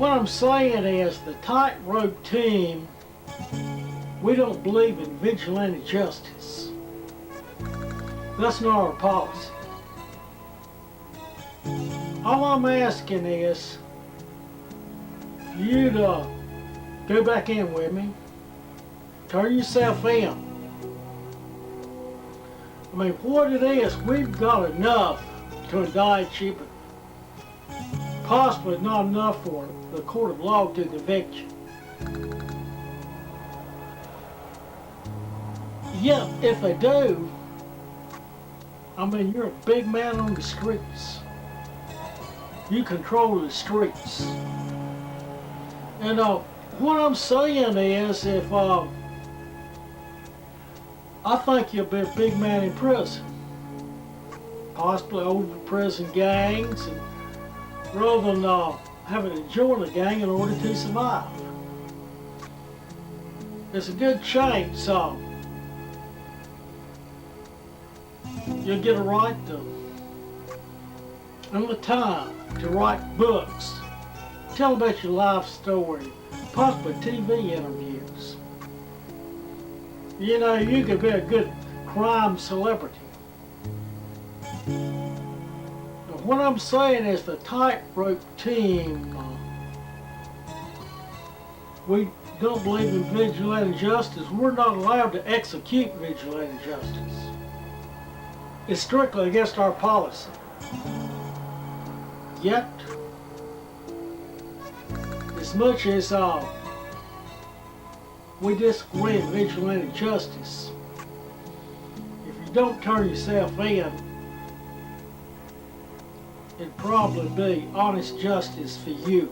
What I'm saying is the Tightrope team, we don't believe in vigilante justice. That's not our policy. All I'm asking is for you to go back in with me, turn yourself in. I mean, what it is, we've got enough to indict you, but possibly not enough for the court of law to convict you. Yet, if they do, I mean, you're a big man on the streets. You control the streets. And what I'm saying is, if I think you'll be a big man in prison, possibly over prison gangs, and rather than having to join a gang in order to survive. There's a good chance you'll get a right to and the time to write books, tell about your life story, possibly TV interviews. You know, you could be a good crime celebrity. Now, what I'm saying is the Tightrope team, we don't believe in vigilante justice. We're not allowed to execute vigilante justice. It's strictly against our policy. Yet, as much as we disagree with vigilante justice, if you don't turn yourself in, it'd probably be honest justice for you.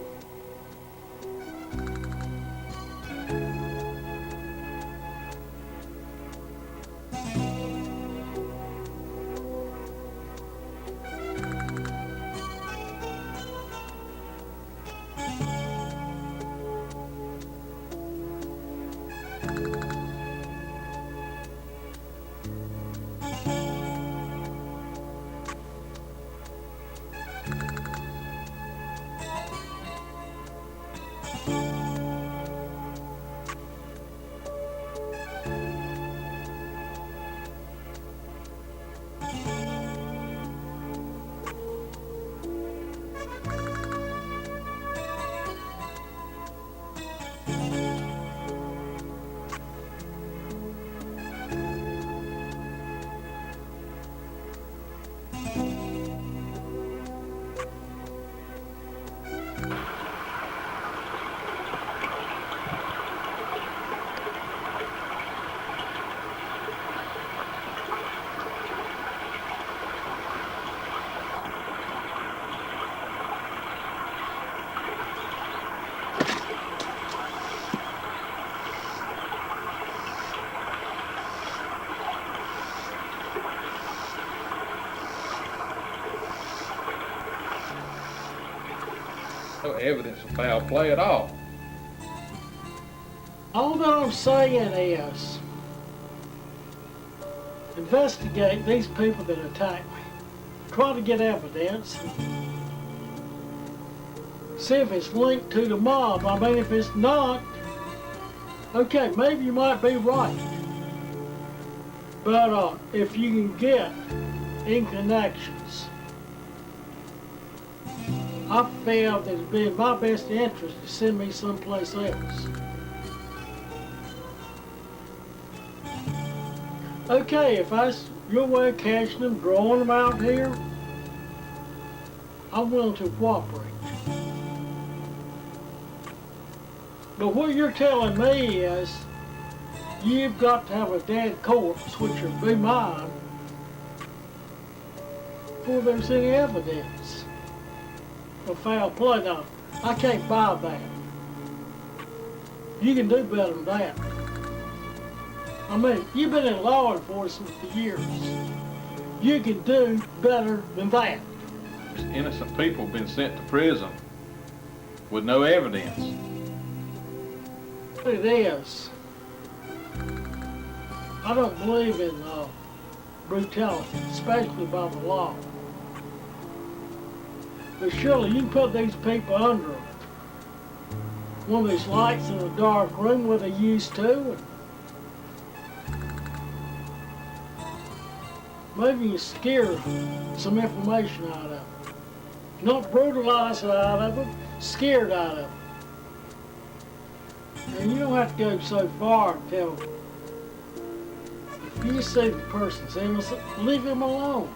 No evidence of foul play at all. All that I'm saying is, investigate these people that attacked me. Try to get evidence. See if it's linked to the mob. I mean, if it's not, okay, maybe you might be right. But if you can get in connections, I feel that it'd be in my best interest to send me someplace else. Okay, if that's your way of catching them, drawing them out here, I'm willing to cooperate. But what you're telling me is you've got to have a dead corpse, which would be mine, before there's any evidence of foul play. Now, I can't buy that. You can do better than that. I mean, you've been in law enforcement for years. You can do better than that. Innocent people been sent to prison with no evidence. It is. I don't believe in brutality, especially by the law. But surely you can put these people under one of these lights in a dark room where they used to. And maybe you scare some information out of them. Not brutalize it out of them, scare it out of them. And you don't have to go so far until if you see the person's innocent, leave him alone.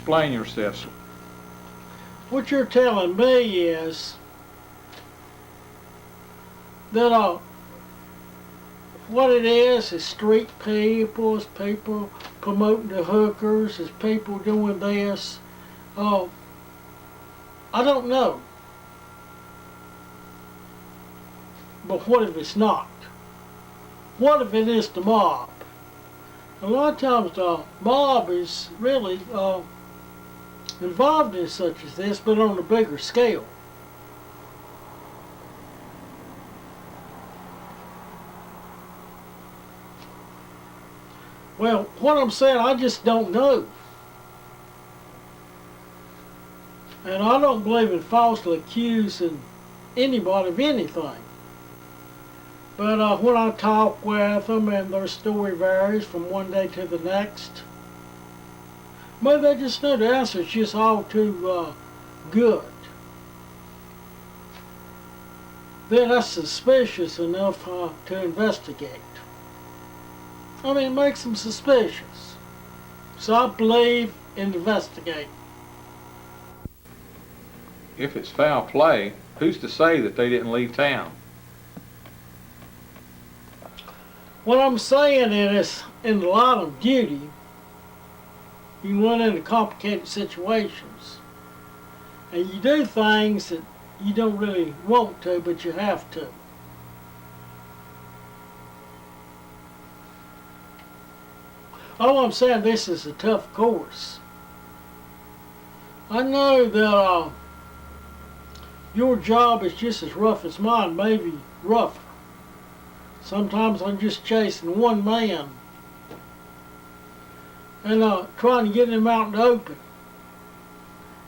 Explain yourself. What you're telling me is that what it is street people, is people promoting the hookers, is people doing this. I don't know. But what if it's not? What if it is the mob? A lot of times the mob is really involved in such as this, but on a bigger scale. Well, what I'm saying, I just don't know. And I don't believe in falsely accusing anybody of anything. But when I talk with them and their story varies from one day to the next, maybe they just know the answer is just all too good. Then that's suspicious enough to investigate. I mean, it makes them suspicious. So I believe in investigating. If it's foul play, who's to say that they didn't leave town? What I'm saying is, in the line of duty, you can run into complicated situations. And you do things that you don't really want to, but you have to. All I'm saying, this is a tough course. I know that your job is just as rough as mine, maybe rougher. Sometimes I'm just chasing one man and trying to get him out in the open.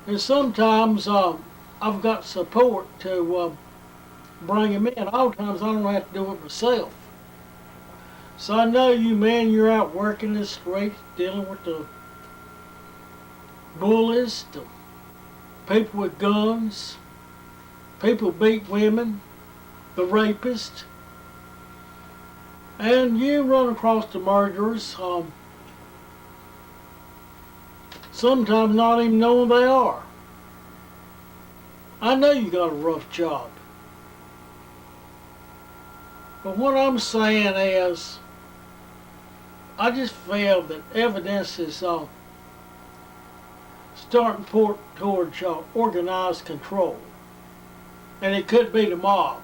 And sometimes I've got support to bring him in. All times I don't have to do it myself. So I know you men, you're out working the streets, dealing with the bullies, the people with guns, people beat women, the rapists. And you run across the murderers, sometimes not even knowing they are. I know you got a rough job. But what I'm saying is, I just feel that evidence is starting towards organized control. And it could be the mob.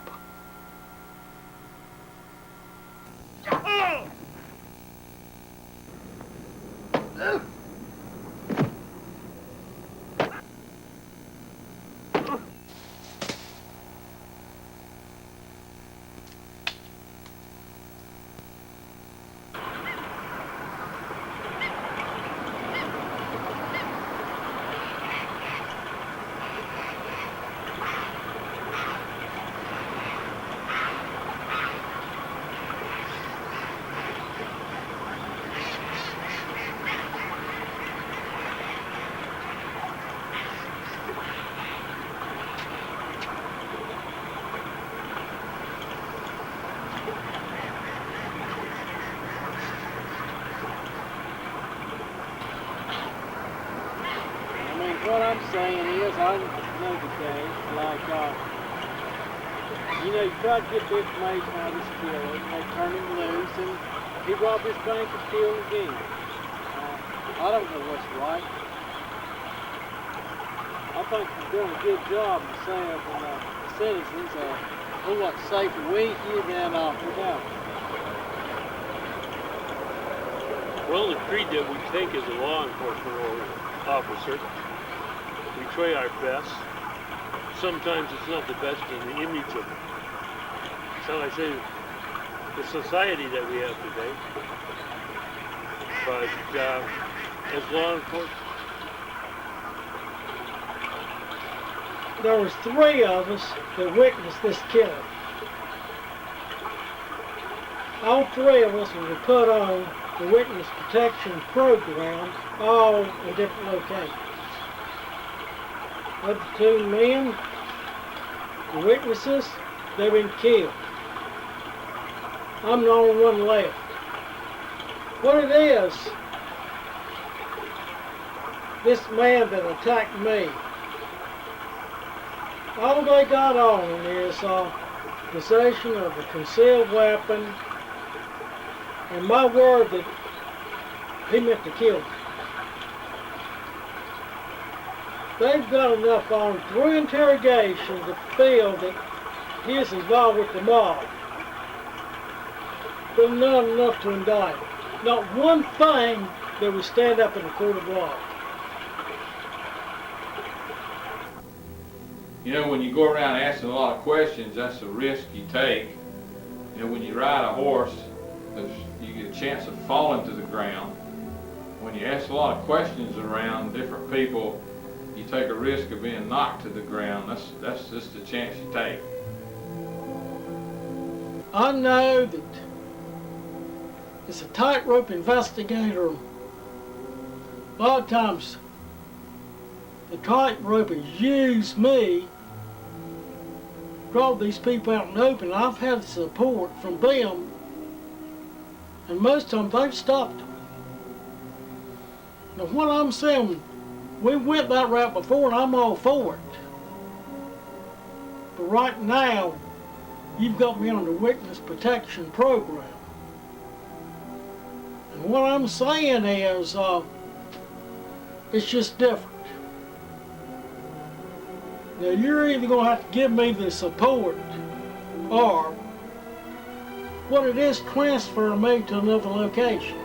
What I'm saying is, I know the case, like, you try to get the information out of this killer, and they turn him loose, and he robbed this bank and killed again. I don't know what's right. I think he's doing a good job of saving the citizens a whole lot safer with you than without. Well, the creed that we take as a law enforcement officer, we try our best. Sometimes it's not the best in the image of, shall I say, the society that we have today. But as law enforcement, there was 3 of us that witnessed this killing. All 3 of us were put on the witness protection program, all in different locations. Of the 2 men, the witnesses, they've been killed. I'm the only one left. What it is, this man that attacked me, all they got on is possession of a concealed weapon and my word that he meant to kill me. They've got enough on through interrogation to feel that he is involved with the mob, but not enough to indict him. Not one thing that would stand up in a court of law. You know, when you go around asking a lot of questions, that's a risk you take. You know, when you ride a horse, you get a chance of falling to the ground. When you ask a lot of questions around different people, you take a risk of being knocked to the ground. That's just a chance you take. I know that as a tightrope investigator, a lot of times the tightrope has used me, draw these people out in the open. I've had support from them, and most of them they've stopped them. Now what I'm saying, we went that route before and I'm all for it. But right now, you've got me on the witness protection program. And what I'm saying is, it's just different. Now you're either going to have to give me the support or what it is, transfer me to another location.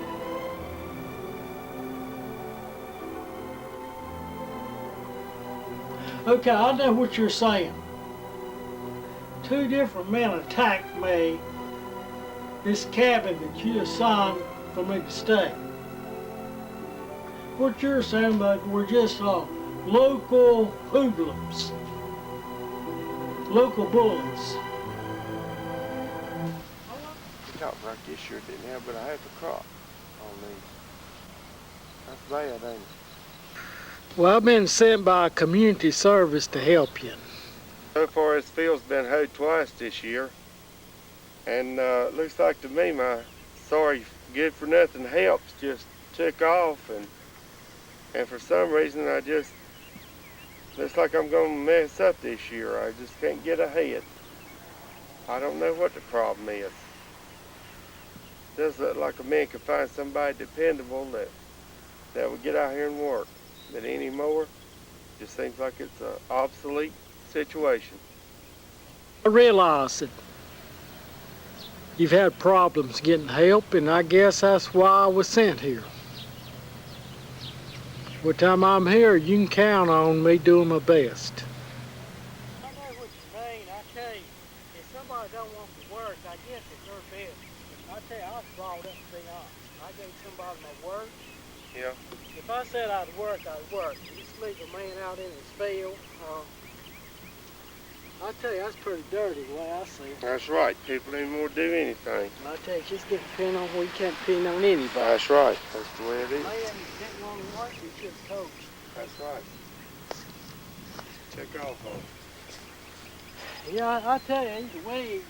Okay, I know what you're saying. Two different men attacked me, this cabin that you assigned for me to stay. What you're saying, but we're just local hoodlums, local bullies. The crop right this year didn't have, but I had the crop on these. That's bad, ain't it? Well, I've been sent by community service to help you. So far, this field's been hoed twice this year, and looks like to me my sorry good for nothing helps just took off, and for some reason I just looks like I'm gonna mess up this year. I just can't get ahead. I don't know what the problem is. Does look like a man could find somebody dependable that would get out here and work. But anymore, just seems like it's an obsolete situation. I realize that you've had problems getting help, and I guess that's why I was sent here. Every time I'm here, you can count on me doing my best. I know what you mean. I tell you, if somebody don't want to work, I guess it's their business. I tell you, I was brought up to be honest. I gave somebody my work. Yeah. If I said I'd work, I'd work. Just leave a man out in his field. I tell you, that's pretty dirty the way I see it. That's right. People ain't more do anything. I tell you, just get depend on where you can't depend on anybody. That's right. That's the way it is. Man, didn't want to work, you just coach. That's right. Check off on it. Yeah, I tell you, these weeds.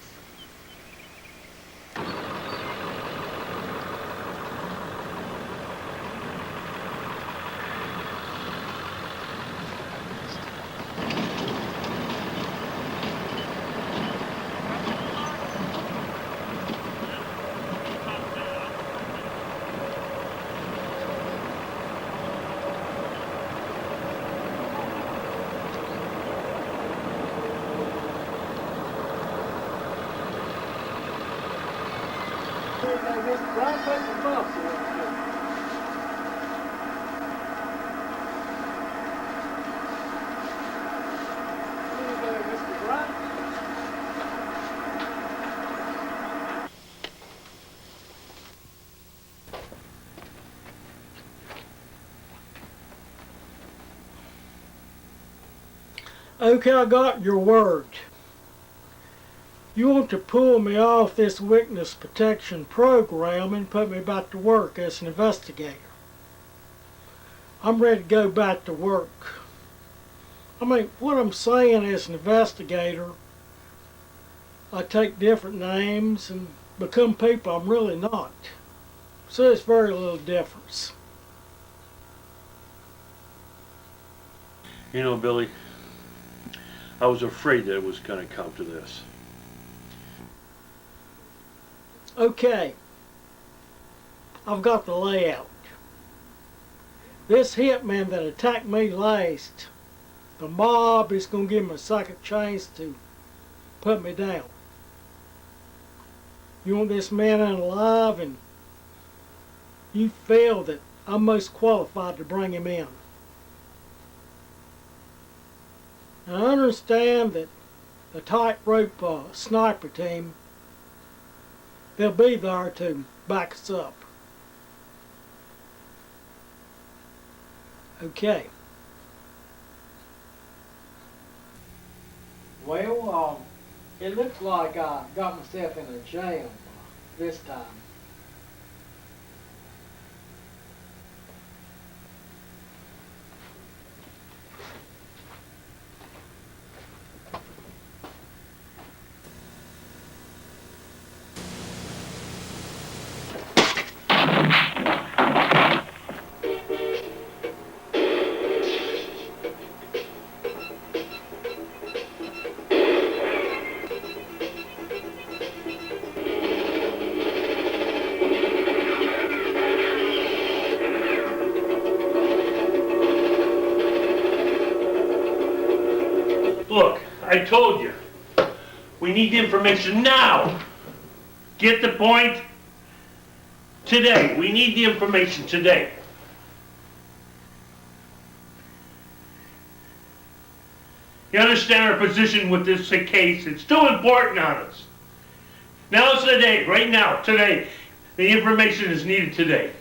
Okay, I got your word. You want to pull me off this witness protection program and put me back to work as an investigator. I'm ready to go back to work. I mean, what I'm saying as an investigator, I take different names and become people I'm really not. So there's very little difference. You know, Billy, I was afraid that it was going to come to this. Okay, I've got the layout. This hitman that attacked me last, the mob is going to give him a second chance to put me down. You want this man alive, and you feel that I'm most qualified to bring him in. I understand that the Tightrope sniper team, they'll be there to back us up. Okay. Well, it looks like I got myself in a jam this time. Look, I told you. We need the information now. Get the point? Today. We need the information today. You understand our position with this case? It's too important on us. Now's the day, right now, today. The information is needed today.